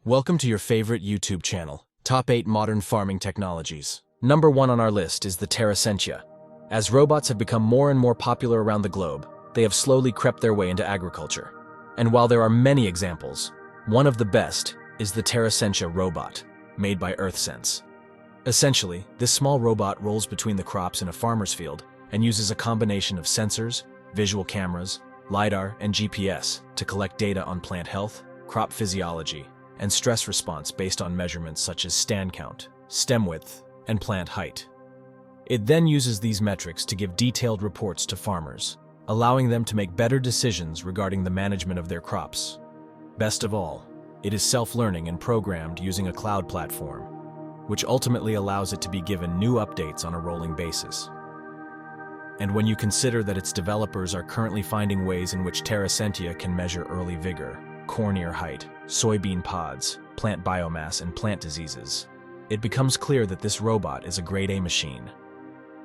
Welcome to your favorite YouTube channel, Top 8 Modern Farming Technologies. Number 1 on our list is the Terrasentia. As robots have become more and more popular around the globe, they have slowly crept their way into agriculture. And while there are many examples, one of the best is the Terrasentia robot, made by EarthSense. Essentially, this small robot rolls between the crops in a farmer's field and uses a combination of sensors, visual cameras, LiDAR, and GPS to collect data on plant health, crop physiology, and stress response based on measurements such as stand count, stem width, and plant height. It then uses these metrics to give detailed reports to farmers, allowing them to make better decisions regarding the management of their crops. Best of all, it is self-learning and programmed using a cloud platform, which ultimately allows it to be given new updates on a rolling basis. And when you consider that its developers are currently finding ways in which Terrasentia can measure early vigor, corn ear height, soybean pods, plant biomass, and plant diseases, it becomes clear that this robot is a grade A machine.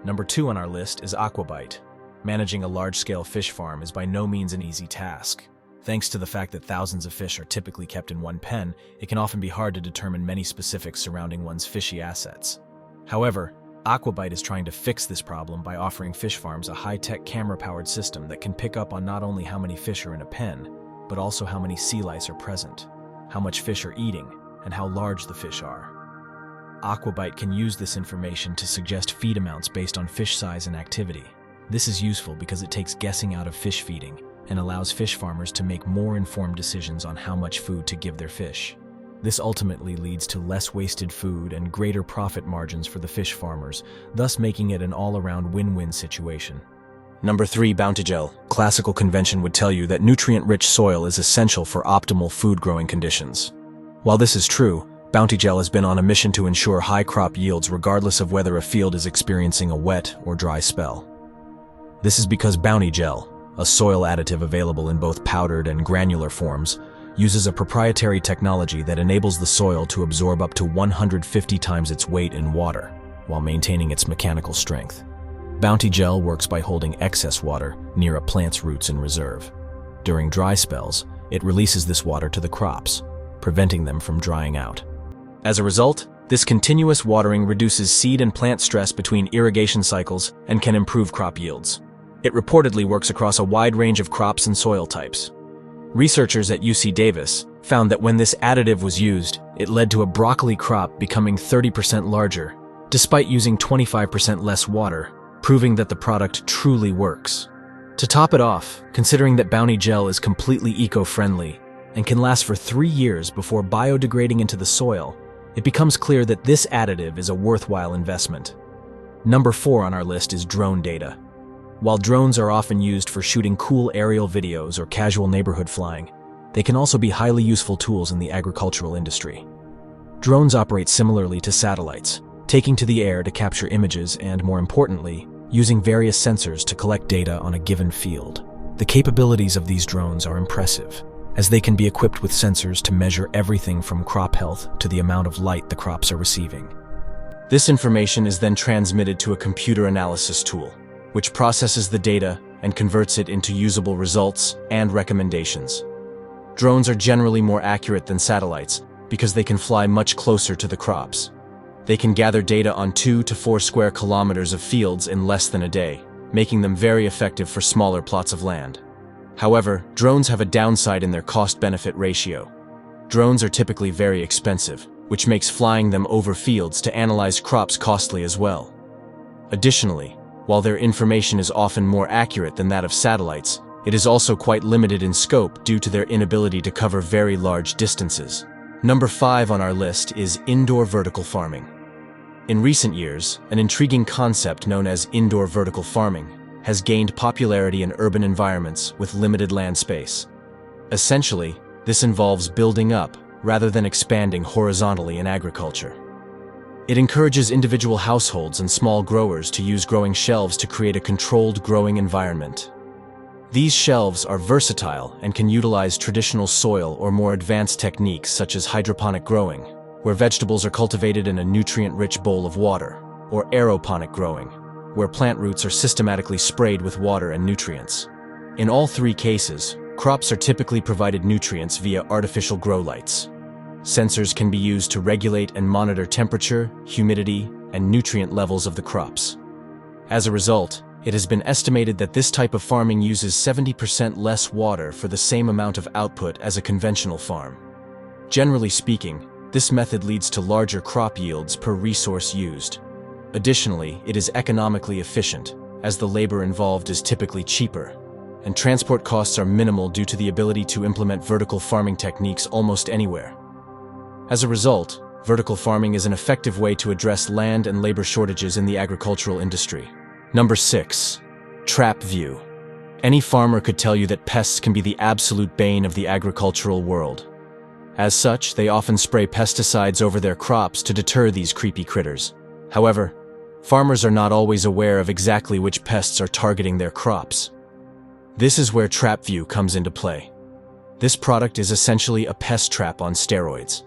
Number 2 on our list is Aquabite. Managing a large-scale fish farm is by no means an easy task. Thanks to the fact that thousands of fish are typically kept in one pen, it can often be hard to determine many specifics surrounding one's fishy assets. However, Aquabite is trying to fix this problem by offering fish farms a high-tech camera-powered system that can pick up on not only how many fish are in a pen, but also how many sea lice are present, how much fish are eating, and how large the fish are. Aquabite can use this information to suggest feed amounts based on fish size and activity. This is useful because it takes guessing out of fish feeding and allows fish farmers to make more informed decisions on how much food to give their fish. This ultimately leads to less wasted food and greater profit margins for the fish farmers, thus making it an all-around win-win situation. Number 3, Bounty Gel. Classical convention would tell you that nutrient-rich soil is essential for optimal food growing conditions. While this is true, Bounty Gel has been on a mission to ensure high crop yields regardless of whether a field is experiencing a wet or dry spell. This is because Bounty Gel, a soil additive available in both powdered and granular forms, uses a proprietary technology that enables the soil to absorb up to 150 times its weight in water, while maintaining its mechanical strength. Bounty Gel works by holding excess water near a plant's roots in reserve. During dry spells, it releases this water to the crops, preventing them from drying out. As a result, this continuous watering reduces seed and plant stress between irrigation cycles and can improve crop yields. It reportedly works across a wide range of crops and soil types. Researchers at UC Davis found that when this additive was used, it led to a broccoli crop becoming 30% larger, despite using 25% less water, proving that the product truly works. To top it off, considering that Bounty Gel is completely eco-friendly and can last for 3 years before biodegrading into the soil, it becomes clear that this additive is a worthwhile investment. Number 4 on our list is drone data. While drones are often used for shooting cool aerial videos or casual neighborhood flying, they can also be highly useful tools in the agricultural industry. Drones operate similarly to satellites, taking to the air to capture images and, more importantly, using various sensors to collect data on a given field. The capabilities of these drones are impressive, as they can be equipped with sensors to measure everything from crop health to the amount of light the crops are receiving. This information is then transmitted to a computer analysis tool, which processes the data and converts it into usable results and recommendations. Drones are generally more accurate than satellites because they can fly much closer to the crops. They can gather data on 2 to 4 square kilometers of fields in less than a day, making them very effective for smaller plots of land. However, drones have a downside in their cost-benefit ratio. Drones are typically very expensive, which makes flying them over fields to analyze crops costly as well. Additionally, while their information is often more accurate than that of satellites, it is also quite limited in scope due to their inability to cover very large distances. Number 5 on our list is indoor vertical farming. In recent years, an intriguing concept known as indoor vertical farming has gained popularity in urban environments with limited land space. Essentially, this involves building up rather than expanding horizontally in agriculture. It encourages individual households and small growers to use growing shelves to create a controlled growing environment. These shelves are versatile and can utilize traditional soil or more advanced techniques such as hydroponic growing, where vegetables are cultivated in a nutrient-rich bowl of water, or aeroponic growing, where plant roots are systematically sprayed with water and nutrients. In all 3 cases, crops are typically provided nutrients via artificial grow lights. Sensors can be used to regulate and monitor temperature, humidity, and nutrient levels of the crops. As a result, it has been estimated that this type of farming uses 70% less water for the same amount of output as a conventional farm. Generally speaking, this method leads to larger crop yields per resource used. Additionally, it is economically efficient, as the labor involved is typically cheaper, and transport costs are minimal due to the ability to implement vertical farming techniques almost anywhere. As a result, vertical farming is an effective way to address land and labor shortages in the agricultural industry. Number 6. Trap view. Any farmer could tell you that pests can be the absolute bane of the agricultural world. As such, they often spray pesticides over their crops to deter these creepy critters. However, farmers are not always aware of exactly which pests are targeting their crops. This is where Trap View comes into play. This product is essentially a pest trap on steroids.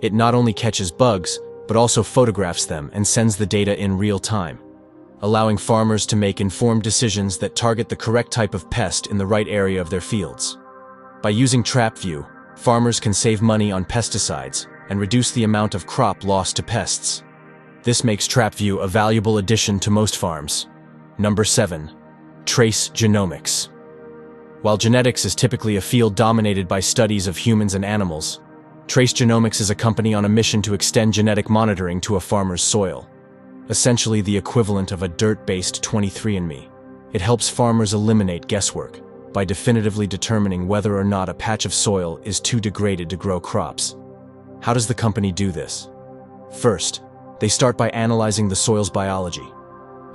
It not only catches bugs, but also photographs them and sends the data in real time, allowing farmers to make informed decisions that target the correct type of pest in the right area of their fields. By using Trap View, farmers can save money on pesticides and reduce the amount of crop lost to pests. This makes Trap View a valuable addition to most farms. Number 7. Trace genomics. While genetics is typically a field dominated by studies of humans and animals, Trace Genomics is a company on a mission to extend genetic monitoring to a farmer's soil. Essentially the equivalent of a dirt-based 23andMe. It helps farmers eliminate guesswork by definitively determining whether or not a patch of soil is too degraded to grow crops. How does the company do this? First, they start by analyzing the soil's biology,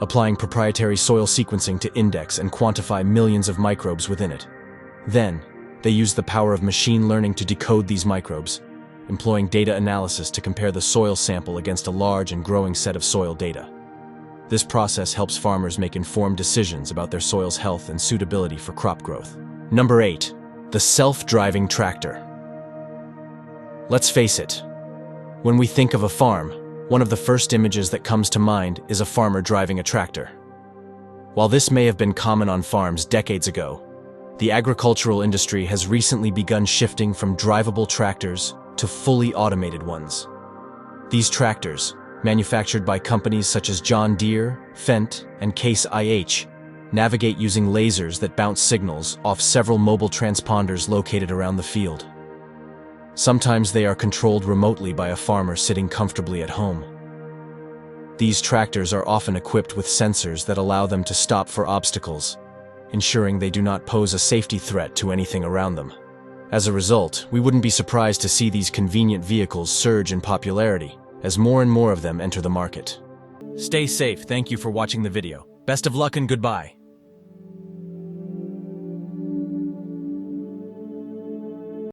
applying proprietary soil sequencing to index and quantify millions of microbes within it. Then, they use the power of machine learning to decode these microbes, employing data analysis to compare the soil sample against a large and growing set of soil data. This process helps farmers make informed decisions about their soil's health and suitability for crop growth. Number 8. The self-driving tractor. Let's face it, when we think of a farm, one of the first images that comes to mind is a farmer driving a tractor. While this may have been common on farms decades ago, the agricultural industry has recently begun shifting from drivable tractors to fully automated ones. These tractors, manufactured by companies such as John Deere, Fendt, and Case IH, navigate using lasers that bounce signals off several mobile transponders located around the field. Sometimes they are controlled remotely by a farmer sitting comfortably at home. These tractors are often equipped with sensors that allow them to stop for obstacles, ensuring they do not pose a safety threat to anything around them. As a result, we wouldn't be surprised to see these convenient vehicles surge in popularity as more and more of them enter the market. Stay safe. Thank you for watching the video. Best of luck and goodbye.